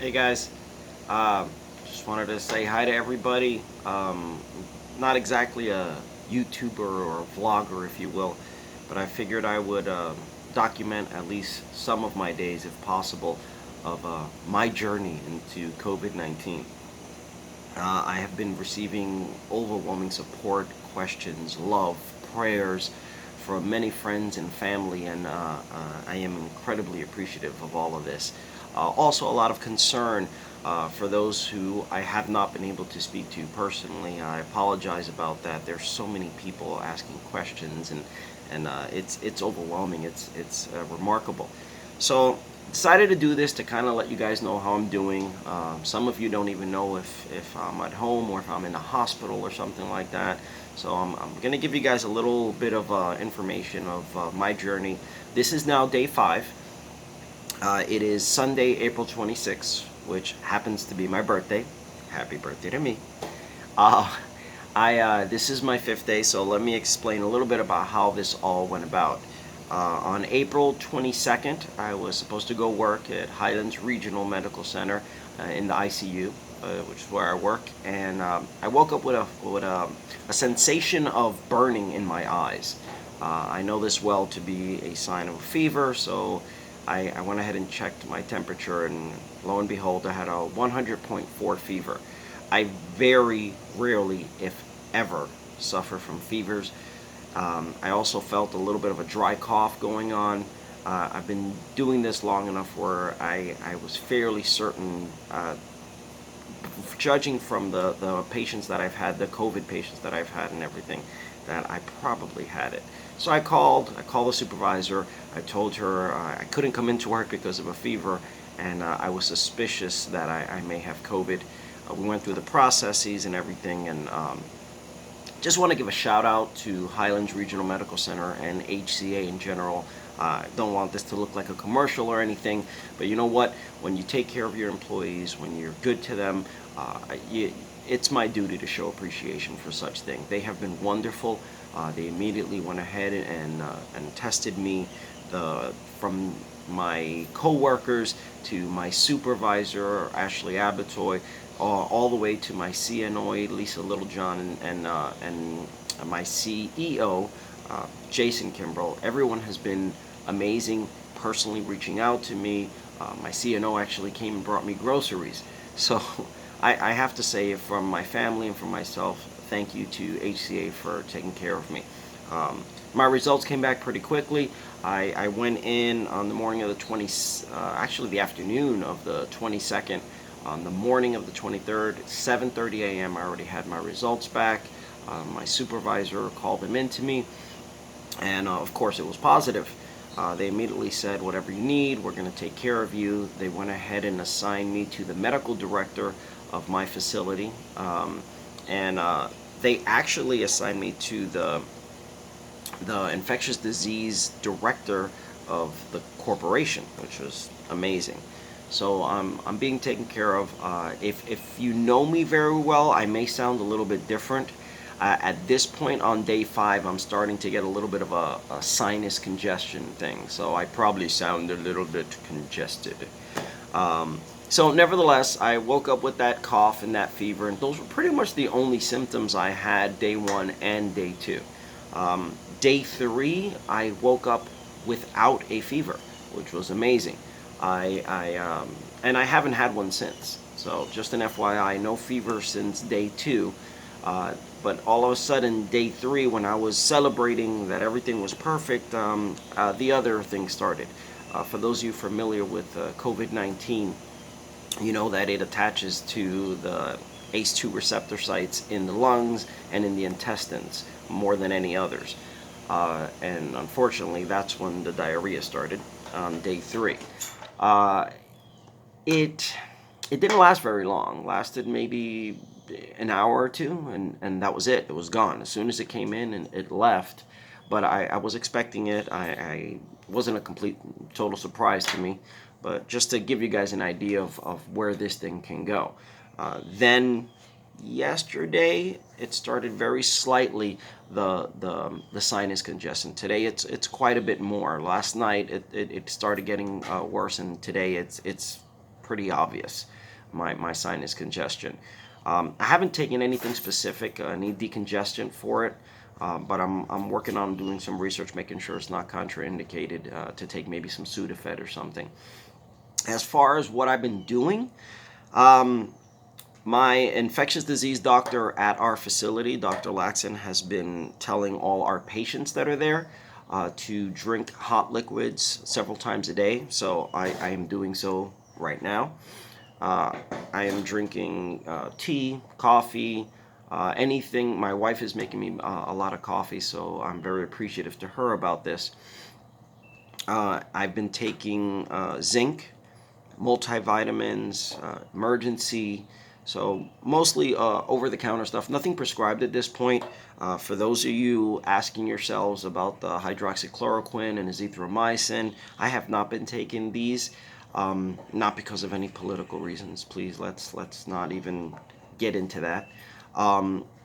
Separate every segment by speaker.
Speaker 1: Hey guys, uh, just wanted to say hi to everybody. Not exactly a YouTuber or a vlogger, if you will, but I figured I would document at least some of my days, if possible, of my journey into COVID-19. I have been receiving overwhelming support, questions, love, prayers from many friends and family, and I am incredibly appreciative of all of this. Also, a lot of concern for those who I have not been able to speak to personally. I apologize about that. There's so many people asking questions, and it's overwhelming. It's remarkable. So decided to do this to kind of let you guys know how I'm doing. Some of you don't even know if I'm at home or if I'm in a hospital or something like that. So I'm going to give you guys a little bit of information of my journey. This is now day 5. It is Sunday, April 26th, which happens to be my birthday. Happy birthday to me. Uh, this is my 5th day, so let me explain a little bit about how this all went about. On April 22nd, I was supposed to go work at Highlands Regional Medical Center in the ICU, which is where I work, and I woke up with a sensation of burning in my eyes. I know this well to be a sign of a fever, so I went ahead and checked my temperature, and lo and behold, I had a 100.4 fever. I very rarely, if ever, suffer from fevers. I also felt a little bit of a dry cough going on. I've been doing this long enough where I was fairly certain, judging from the patients that I've had, the COVID patients that I've had and everything, that I probably had it. So I called the supervisor. I told her I couldn't come into work because of a fever, and I was suspicious that I may have COVID. We went through the processes and everything, and just want to give a shout out to Highlands Regional Medical Center and HCA in general. Don't want this to look like a commercial or anything, but you know what? When you take care of your employees, when you're good to them, uh, it's my duty to show appreciation for such things. They have been wonderful. They immediately went ahead and tested me, from my co-workers to my supervisor, Ashley Abatoy, all the way to my CNO, Lisa Littlejohn, and my CEO, Jason Kimbrell. Everyone has been amazing, personally reaching out to me. My CNO actually came and brought me groceries. So I have to say, from my family and from myself, thank you to HCA for taking care of me. My results came back pretty quickly. I went in on the morning of the actually the afternoon of the 22nd. On the morning of the 23rd, at 7:30 a.m., I already had my results back. My supervisor called them in to me, and of course it was positive. They immediately said, whatever you need, we're going to take care of you. They went ahead and assigned me to the medical director of my facility, and they actually assigned me to the infectious disease director of the corporation, which was amazing. So I'm being taken care of. If you know me very well, I may sound a little bit different. At this point on day 5, I'm starting to get a little bit of a sinus congestion thing, so I probably sound a little bit congested. So nevertheless, I woke up with that cough and that fever, and those were pretty much the only symptoms I had day 1 and day 2. Day 3, I woke up without a fever, which was amazing. And I haven't had one since. So just an FYI, no fever since day 2. But all of a sudden, day 3, when I was celebrating that everything was perfect, the other thing started. For those of you familiar with COVID-19, you know that it attaches to the ACE2 receptor sites in the lungs and in the intestines more than any others. And unfortunately, that's when the diarrhea started on day 3. Uh, it it didn't last very long. Lasted maybe an hour or two, and that was it. It was gone as soon as it came in, and it left. But I was expecting it. I wasn't a complete total surprise to me, but just to give you guys an idea of where this thing can go. Then yesterday it started very slightly, the sinus congestion. Today it's quite a bit more. Last night it started getting worse, and today it's pretty obvious, my sinus congestion. I haven't taken anything specific. I need decongestant for it, but I'm working on doing some research, making sure it's not contraindicated to take maybe some Sudafed or something. As far as what I've been doing, um, my infectious disease doctor at our facility, Dr. Laxon, has been telling all our patients that are there to drink hot liquids several times a day. So I am doing so right now. Uh, I am drinking tea, coffee, anything. My wife is making me a lot of coffee, so I'm very appreciative to her about this. I've been taking zinc, multivitamins, emergency, so mostly over-the-counter stuff. Nothing prescribed at this point. For those of you asking yourselves about the hydroxychloroquine and azithromycin, I have not been taking these, not because of any political reasons. Please, let's not even get into that.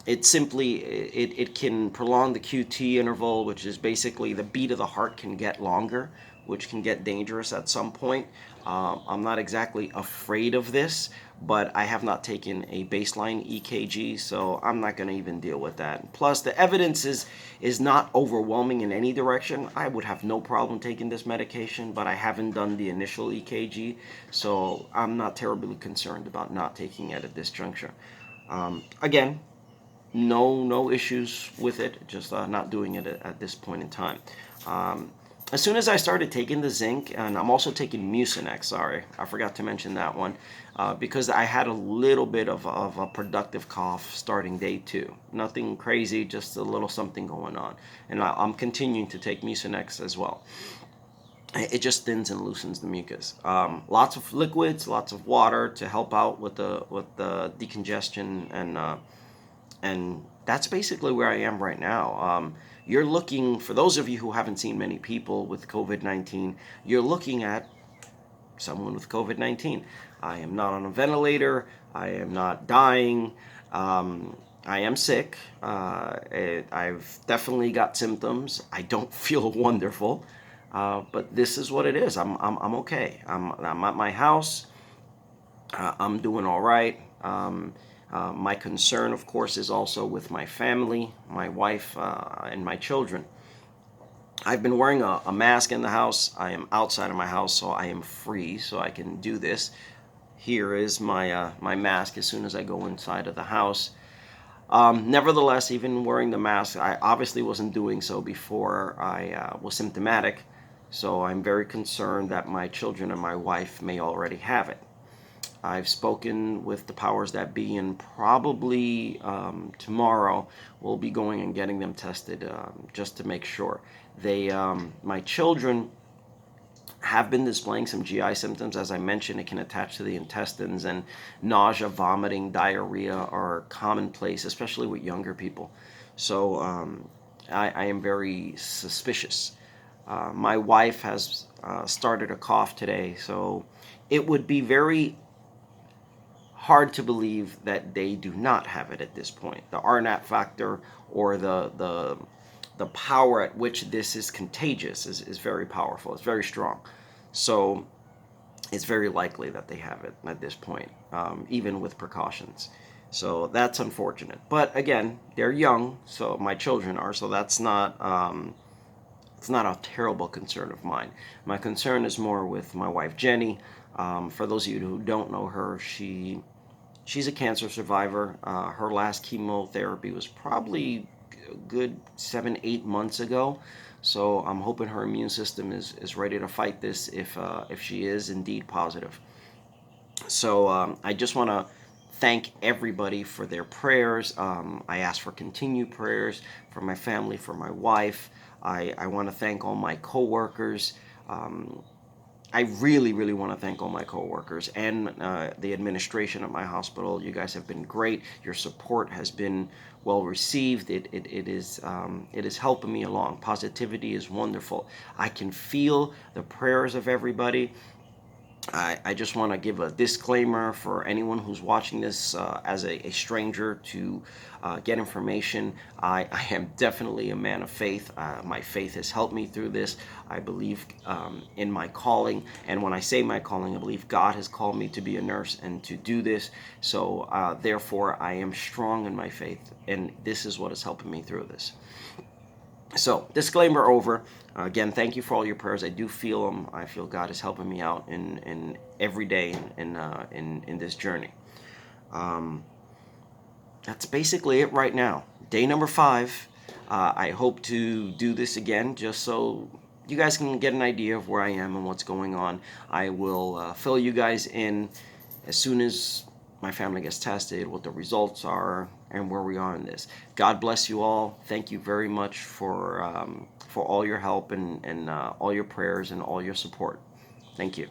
Speaker 1: It simply it can prolong the QT interval, which is basically the beat of the heart can get longer, which can get dangerous at some point. I'm not exactly afraid of this, but I have not taken a baseline EKG, so I'm not going to even deal with that. Plus, the evidence is not overwhelming in any direction. I would have no problem taking this medication, but I haven't done the initial EKG, so I'm not terribly concerned about not taking it at this juncture. Again, no issues with it, just not doing it at this point in time. As soon as I started taking the zinc, and I'm also taking Mucinex, sorry, I forgot to mention that one, because I had a little bit of a productive cough starting day 2. Nothing crazy, just a little something going on. And I'm continuing to take Mucinex as well. It just thins and loosens the mucus. Lots of liquids, lots of water to help out with the decongestion, and that's basically where I am right now. You're looking, for those of you who haven't seen many people with COVID-19, you're looking at someone with COVID-19. I am not on a ventilator. I am not dying. I am sick. I've definitely got symptoms. I don't feel wonderful, but this is what it is. I'm okay. I'm at my house. I'm doing all right. My concern, of course, is also with my family, my wife, and my children. I've been wearing a mask in the house. I am outside of my house, so I am free, so I can do this. Here is my mask as soon as I go inside of the house. Nevertheless, even wearing the mask, I obviously wasn't doing so before I was symptomatic, so I'm very concerned that my children and my wife may already have it. I've spoken with the powers that be, and probably tomorrow we'll be going and getting them tested just to make sure. My children have been displaying some GI symptoms. As I mentioned, it can attach to the intestines, and nausea, vomiting, diarrhea are commonplace, especially with younger people. So I am very suspicious. My wife has started a cough today, so it would be very hard to believe that they do not have it at this point. The RNAT factor, or the power at which this is contagious, is very powerful. It's very strong. So it's very likely that they have it at this point, even with precautions. So that's unfortunate. But again, they're young, so my children are, so that's not it's not a terrible concern of mine. My concern is more with my wife Jenny. For those of you who don't know her, she's a cancer survivor. Her last chemotherapy was probably a good 7-8 months ago. So I'm hoping her immune system is ready to fight this if she is indeed positive. So I just want to thank everybody for their prayers. I ask for continued prayers for my family, for my wife. I want to thank all my coworkers. I really, really want to thank all my coworkers and the administration at my hospital. You guys have been great. Your support has been well received. It is helping me along. Positivity is wonderful. I can feel the prayers of everybody. I just want to give a disclaimer for anyone who's watching this as a stranger to get information. I am definitely a man of faith. My faith has helped me through this. I believe in my calling. And when I say my calling, I believe God has called me to be a nurse and to do this. So therefore, I am strong in my faith. And this is what is helping me through this. So, disclaimer over. Again, thank you for all your prayers. I do feel them. I feel God is helping me out in every day in this journey. Um, that's basically it right now. Day number 5. I hope to do this again just so you guys can get an idea of where I am and what's going on. I will fill you guys in as soon as my family gets tested, what the results are, and where we are in this. God bless you all. Thank you very much for all your help and all your prayers and all your support. Thank you.